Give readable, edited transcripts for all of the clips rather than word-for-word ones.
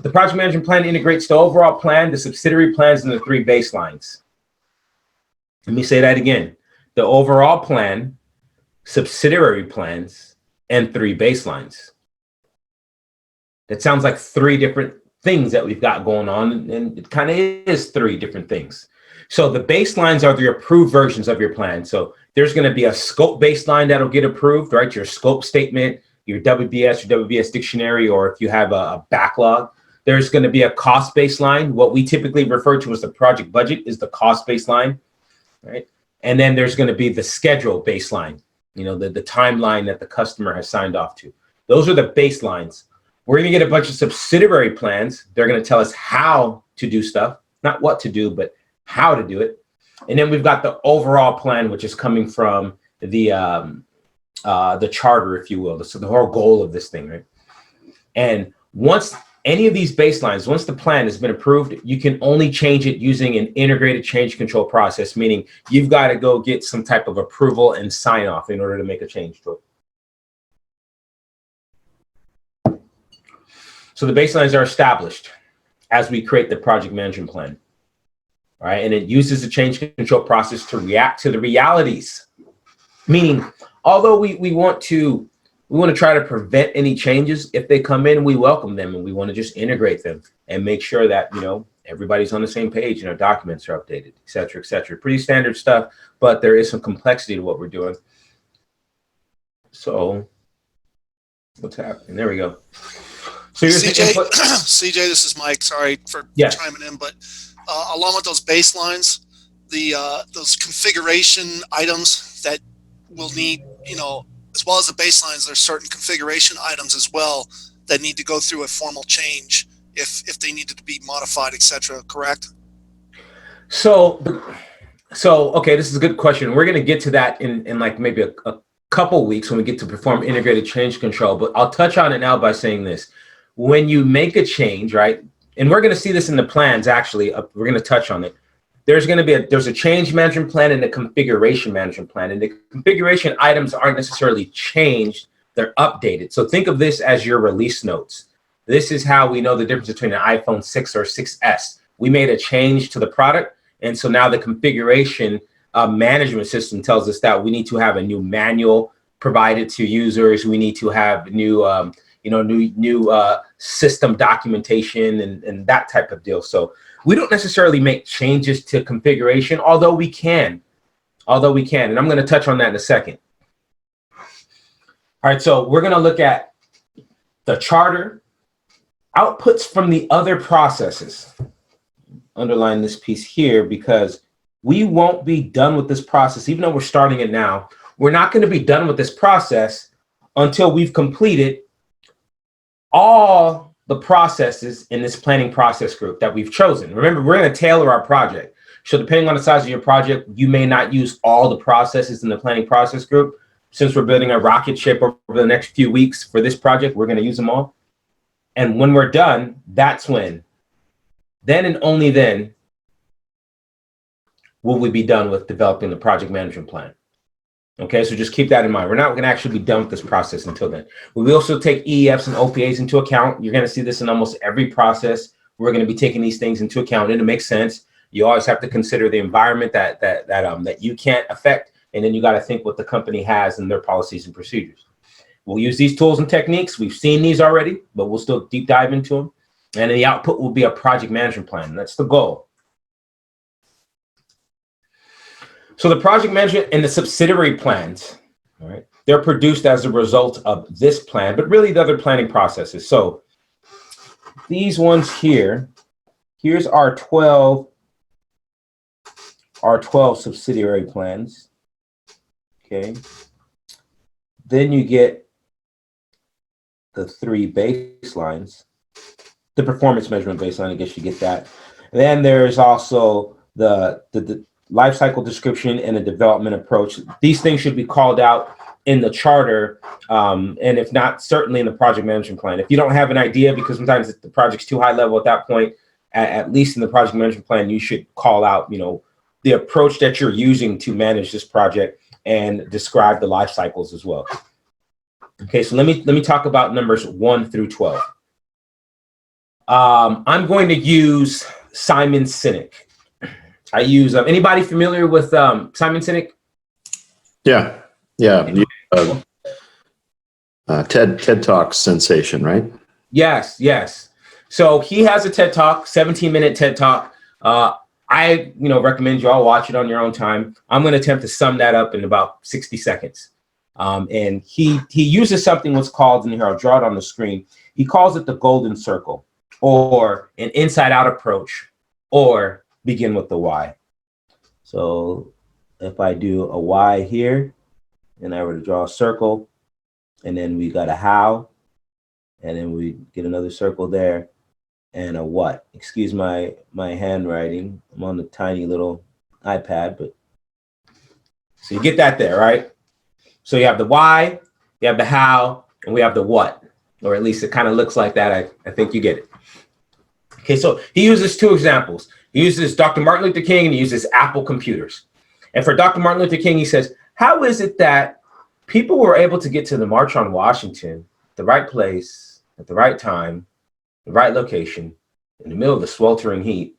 The project management plan integrates the overall plan, the subsidiary plans, and the 3 baselines. Let me say that again. The overall plan, subsidiary plans, and 3 baselines. That sounds like 3 different things that we've got going on, and it kind of is 3 different things. So the baselines are the approved versions of your plan. So there's going to be a scope baseline that'll get approved, right? Your scope statement, your WBS dictionary, or if you have a backlog. There's going to be a cost baseline. What we typically refer to as the project budget is the cost baseline, right? And then there's going to be the schedule baseline, you know, the timeline that the customer has signed off to. Those are the baselines. We're going to get a bunch of subsidiary plans. They're going to tell us how to do stuff, not what to do, but how to do it. And then we've got the overall plan, which is coming from the charter, if you will. So the whole goal of this thing, right? And once any of these baselines, once the plan has been approved, you can only change it using an integrated change control process, meaning you've got to go get some type of approval and sign off in order to make a change to it. So the baselines are established as we create the project management plan, all right? And it uses the change control process to react to the realities, meaning although we want to try to prevent any changes. If they come in, we welcome them, and we want to just integrate them and make sure that, you know, everybody's on the same page and our documents are updated, et cetera, et cetera. Pretty standard stuff, but there is some complexity to what we're doing. So what's happening? There we go. So CJ, CJ, this is Mike. Sorry for chiming in, but along with those baselines, those configuration items that we'll need, you know, as well as the baselines, there's certain configuration items as well that need to go through a formal change if they needed to be modified, etc. Correct? So okay, this is a good question. We're going to get to that in like maybe a couple weeks when we get to perform integrated change control. But I'll touch on it now by saying this: when you make a change, right? And we're going to see this in the plans. Actually, we're going to touch on it. There's a change management plan and a configuration management plan, and the configuration items aren't necessarily changed, they're updated. So think of this as your release notes. This is how we know the difference between an iPhone 6 or 6S. We made a change to the product, and so now the configuration management system tells us that we need to have a new manual provided to users. We need to have new system documentation and that type of deal. So we don't necessarily make changes to configuration, although we can, and I'm going to touch on that in a second. All right, so we're going to look at the charter, outputs from the other processes. Underline this piece here because we won't be done with this process, even though we're starting it now. We're not going to be done with this process until we've completed all the processes in this planning process group that we've chosen. Remember, we're going to tailor our project. So depending on the size of your project, you may not use all the processes in the planning process group. Since we're building a rocket ship over the next few weeks for this project, we're going to use them all. And when we're done, that's when, then and only then, will we be done with developing the project management plan. Okay, so just keep that in mind. We're not going to actually be done with this process until then. We will also take EEFs and OPAs into account. You're going to see this in almost every process. We're going to be taking these things into account, and it makes sense. You always have to consider the environment that you can't affect, and then you got to think what the company has and their policies and procedures. We'll use these tools and techniques. We've seen these already, but we'll still deep dive into them. And the output will be a project management plan. That's the goal. So the project management and the subsidiary plans, all right, they're produced as a result of this plan, but really the other planning processes. So these ones here, here's our 12 subsidiary plans, okay? Then you get the 3 baselines, the performance measurement baseline, I guess you get that. And then there's also the life cycle description and a development approach. These things should be called out in the charter, and if not, certainly in the project management plan. If you don't have an idea, because sometimes the project's too high level at that point, at least in the project management plan, you should call out, the approach that you're using to manage this project and describe the life cycles as well. Okay, so let me talk about numbers 1 through 12. I'm going to use Simon Sinek. I use, anybody familiar with Simon Sinek? Yeah. TED Talk sensation, right? Yes. So he has a TED Talk, 17-minute TED Talk. I recommend you all watch it on your own time. I'm going to attempt to sum that up in about 60 seconds. And he uses something what's called, and here I'll draw it on the screen. He calls it the golden circle, or an inside-out approach, or begin with the why. So if I do a why here, and I were to draw a circle, and then we got a how, and then we get another circle there, and a what. Excuse my handwriting. I'm on the tiny little iPad, but so you get that there, right? So you have the why, you have the how, and we have the what, or at least it kind of looks like that. I think you get it. Okay, so he uses two examples. He uses Dr. Martin Luther King, and he uses Apple computers. And for Dr. Martin Luther King, he says, how is it that people were able to get to the March on Washington, the right place, at the right time, the right location, in the middle of the sweltering heat?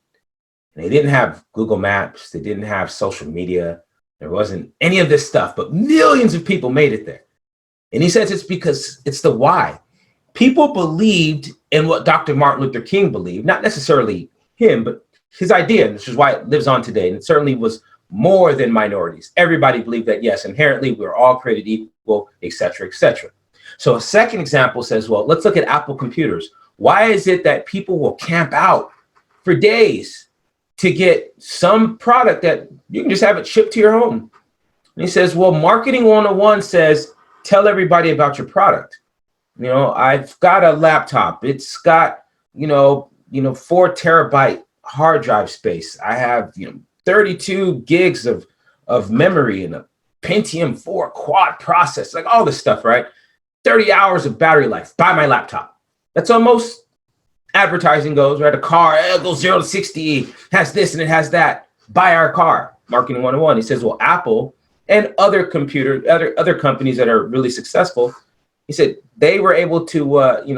And they didn't have Google Maps. They didn't have social media. There wasn't any of this stuff, but millions of people made it there. And he says it's because it's the why. People believed in what Dr. Martin Luther King believed, not necessarily him, but his idea, which is why it lives on today. And it certainly was more than minorities. Everybody believed that, yes, inherently we're all created equal, et cetera, et cetera. So a second example says, well, let's look at Apple computers. Why is it that people will camp out for days to get some product that you can just have it shipped to your home? And he says, well, marketing 101 says, tell everybody about your product. I've got a laptop. It's got, 4 terabyte hard drive space. I have, 32 gigs of memory and a Pentium 4 quad processor, like all this stuff, right? 30 hours of battery life. Buy my laptop. That's how most advertising goes, right? A car, it goes 0 to 60, has this and it has that. Buy our car. Marketing 101. He says, well, Apple and other companies that are really successful, he said they were able to,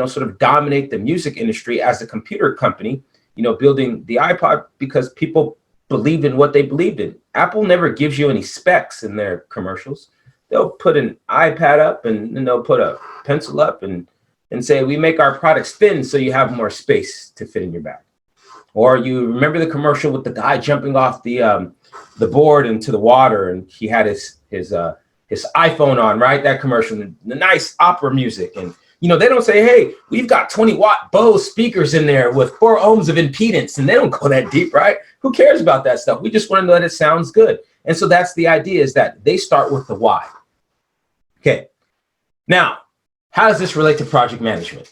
sort of dominate the music industry as a computer company, building the iPod because people believed in what they believed in. Apple never gives you any specs in their commercials. They'll put an iPad up and then they'll put a pencil up and say, we make our products thin so you have more space to fit in your bag. Or you remember the commercial with the guy jumping off the board into the water, and he had his iPhone on, right? That commercial, the nice opera music. And, they don't say, hey, we've got 20-watt Bose speakers in there with 4 ohms of impedance. And they don't go that deep, right? Who cares about that stuff? We just want to know that it sounds good. And so that's the idea, is that they start with the why. Okay. Now, how does this relate to project management?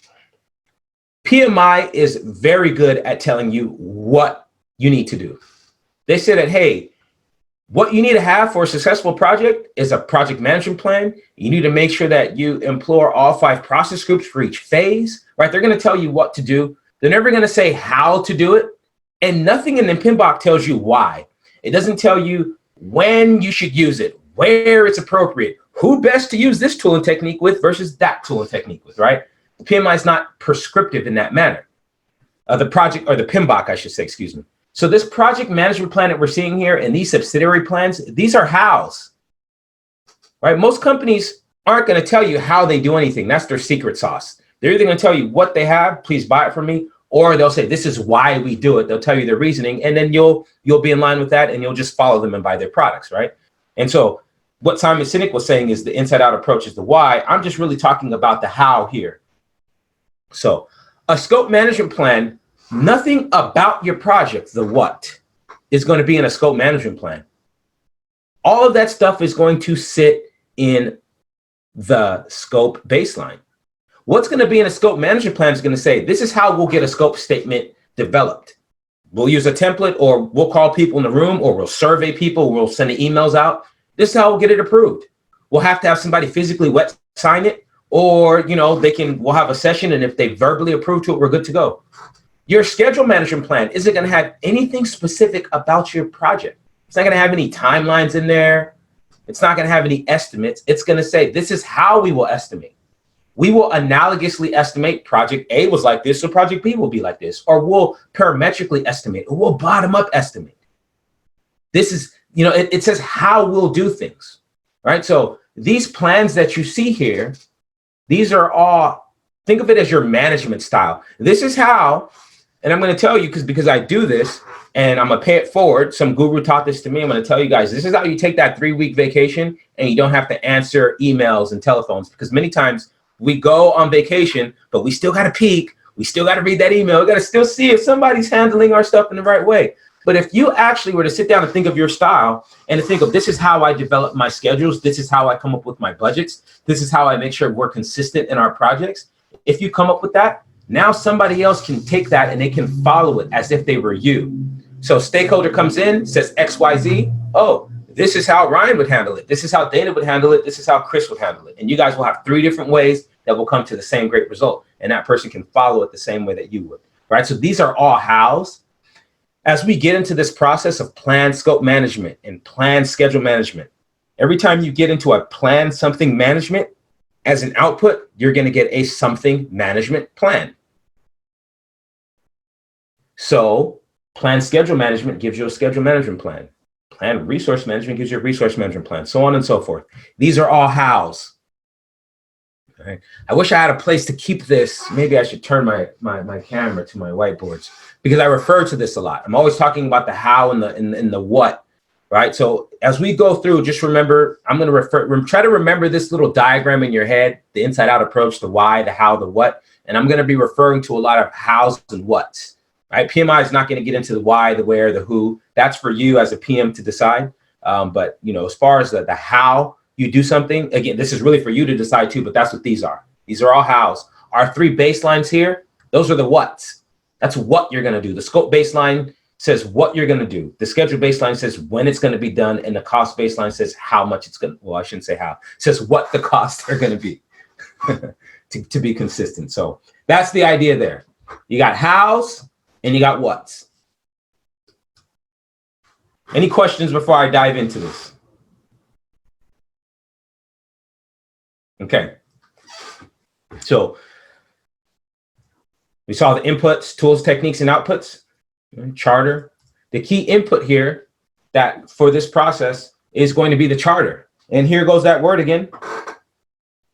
PMI is very good at telling you what you need to do. They say that, hey, what you need to have for a successful project is a project management plan. You need to make sure that you employ all 5 process groups for each phase, right? They're going to tell you what to do. They're never going to say how to do it. And nothing in the PMBOK tells you why. It doesn't tell you when you should use it, where it's appropriate, who best to use this tool and technique with versus that tool and technique with, right? The PMI is not prescriptive in that manner. The PMBOK, I should say, excuse me. So this project management plan that we're seeing here and these subsidiary plans, these are hows, right? Most companies aren't going to tell you how they do anything. That's their secret sauce. They're either going to tell you what they have, please buy it from me, or they'll say, this is why we do it. They'll tell you their reasoning, and then you'll be in line with that, and you'll just follow them and buy their products, right? And so what Simon Sinek was saying is the inside-out approach is the why. I'm just really talking about the how here. So a scope management plan, nothing about your project, the what, is going to be in a scope management plan. All of that stuff is going to sit in the scope baseline. What's going to be in a scope management plan is going to say, this is how we'll get a scope statement developed. We'll use a template, or we'll call people in the room, or we'll survey people, we'll send the emails out. This is how we'll get it approved. We'll have to have somebody physically wet sign it, or we'll have a session, and if they verbally approve to it, we're good to go. Your schedule management plan isn't going to have anything specific about your project. It's not going to have any timelines in there. It's not going to have any estimates. It's going to say, this is how we will estimate. we will analogously estimate project A was like this, so project B will be like this, or we'll parametrically estimate, or we'll bottom up estimate. This is, it says how we'll do things, right? So these plans that you see here, these are all, think of it as your management style. This is how, and I'm going to tell you because I do this and I'm going to pay it forward. Some guru taught this to me. I'm going to tell you guys, this is how you take that 3-week vacation and you don't have to answer emails and telephones, because many times we go on vacation, but we still got to peek. We still got to read that email. We got to still see if somebody's handling our stuff in the right way. But if you actually were to sit down and think of your style and to think of, this is how I develop my schedules, this is how I come up with my budgets, this is how I make sure we're consistent in our projects. If you come up with that, now somebody else can take that and they can follow it as if they were you. So stakeholder comes in, says XYZ. Oh, this is how Ryan would handle it. This is how Dana would handle it. This is how Chris would handle it. And you guys will have 3 different ways that will come to the same great result. And that person can follow it the same way that you would, right? So these are all hows. As we get into this process of plan scope management and plan schedule management, every time you get into a plan something management, as an output, you're going to get a something management plan. So plan schedule management gives you a schedule management plan. Plan resource management gives you a resource management plan, so on and so forth. These are all hows. Right. I wish I had a place to keep this. Maybe I should turn my camera to my whiteboards, because I refer to this a lot. I'm always talking about the how and the what, right? So as we go through, just remember, I'm going to try to remember this little diagram in your head, the inside out approach, the why, the how, the what, and I'm going to be referring to a lot of hows and whats, right? PMI is not going to get into the why, the where, the who. That's for you as a PM to decide. But as far as the how you do something, again, this is really for you to decide too, but that's what these are. These are all hows. Our 3 baselines here, those are the whats. That's what you're going to do. The scope baseline says what you're going to do. The schedule baseline says when it's going to be done. And the cost baseline says how much it's going to, well, I shouldn't say how. It says what the costs are going to be to be consistent. So that's the idea there. You got hows and you got whats. Any questions before I dive into this? Okay. So we saw the inputs, tools, techniques, and outputs, charter. The key input here that for this process is going to be the charter. And here goes that word again.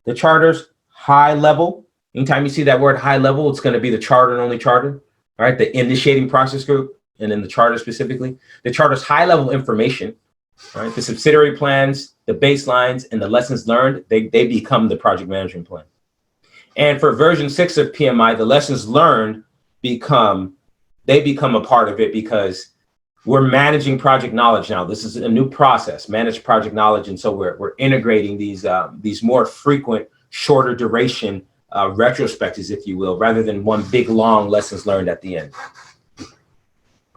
The charter's high level. Anytime you see that word high level, it's going to be the charter and only charter, all right? The initiating process group, and then the charter specifically. The charter's high level information, right? The subsidiary plans, the baselines, and the lessons learned, they become the project management plan. And for version 6 of PMI, the lessons learned become a part of it, because we're managing project knowledge now. This is a new process, manage project knowledge. And so we're integrating these more frequent, shorter duration retrospectives, if you will, rather than one big, long lessons learned at the end.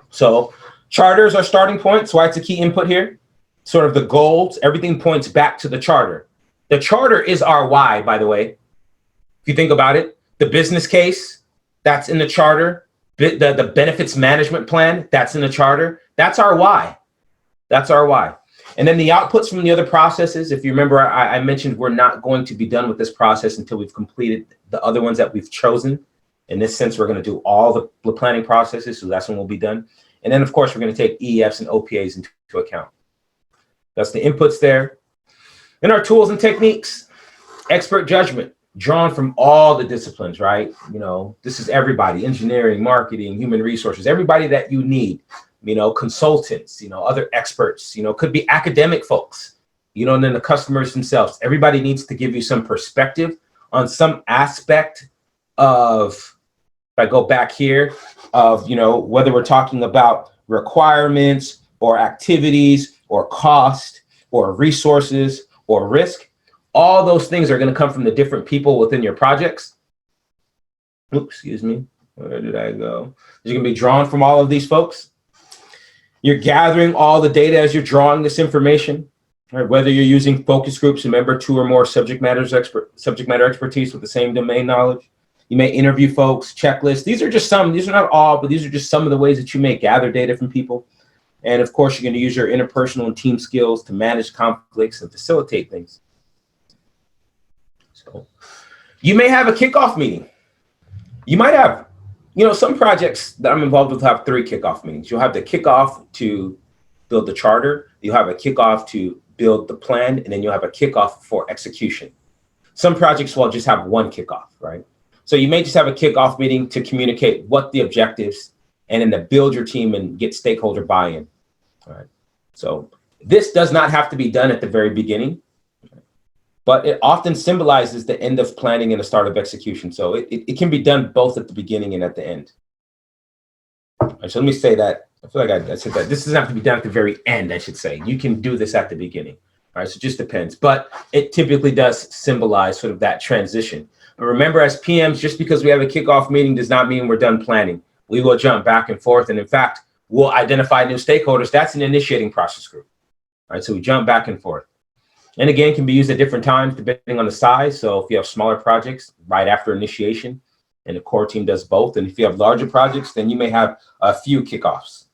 So charters are starting point. So why it's a key input here. Sort of the goals, everything points back to the charter. The charter is our why, by the way. If you think about it, the business case, that's in the charter. The benefits management plan, that's in the charter. That's our why. That's our why. And then the outputs from the other processes, if you remember, I mentioned we're not going to be done with this process until we've completed the other ones that we've chosen. In this sense, we're going to do all the planning processes, so that's when we'll be done. And then, of course, we're going to take EEFs and OPAs into account. That's the inputs there. And our tools and techniques, expert judgment, drawn from all the disciplines, right? This is everybody, engineering, marketing, human resources, everybody that you need, consultants, other experts, could be academic folks, and then the customers themselves. Everybody needs to give you some perspective on some aspect of, if I go back here, of, whether we're talking about requirements or activities or cost or resources or risk. All those things are going to come from the different people within your projects. Oops, excuse me. Where did I go? You're going to be drawn from all of these folks. You're gathering all the data as you're drawing this information, right? Whether you're using focus groups, remember 2 or more subject matter expertise with the same domain knowledge. You may interview folks, checklists. These are not all, but these are just some of the ways that you may gather data from people. And of course, you're going to use your interpersonal and team skills to manage conflicts and facilitate things. So You may have a kickoff meeting. You might have, some projects that I'm involved with have 3 kickoff meetings. You'll have the kickoff to build the charter. You'll have a kickoff to build the plan, and then you'll have a kickoff for execution. Some projects will just have 1 kickoff, right? So you may just have a kickoff meeting to communicate what the objectives, and then to build your team and get stakeholder buy-in. All right. So this does not have to be done at the very beginning, but it often symbolizes the end of planning and the start of execution. So it can be done both at the beginning and at the end. All right, so let me say that. I feel like I said that. This doesn't have to be done at the very end, I should say. You can do this at the beginning. All right, so it just depends. But it typically does symbolize sort of that transition. But remember, as PMs, just because we have a kickoff meeting does not mean we're done planning. We will jump back and forth. And in fact, we'll identify new stakeholders. That's an initiating process group. All right, so we jump back and forth. And again, can be used at different times depending on the size. So if you have smaller projects, right after initiation, and the core team does both. And if you have larger projects, then you may have a few kickoffs.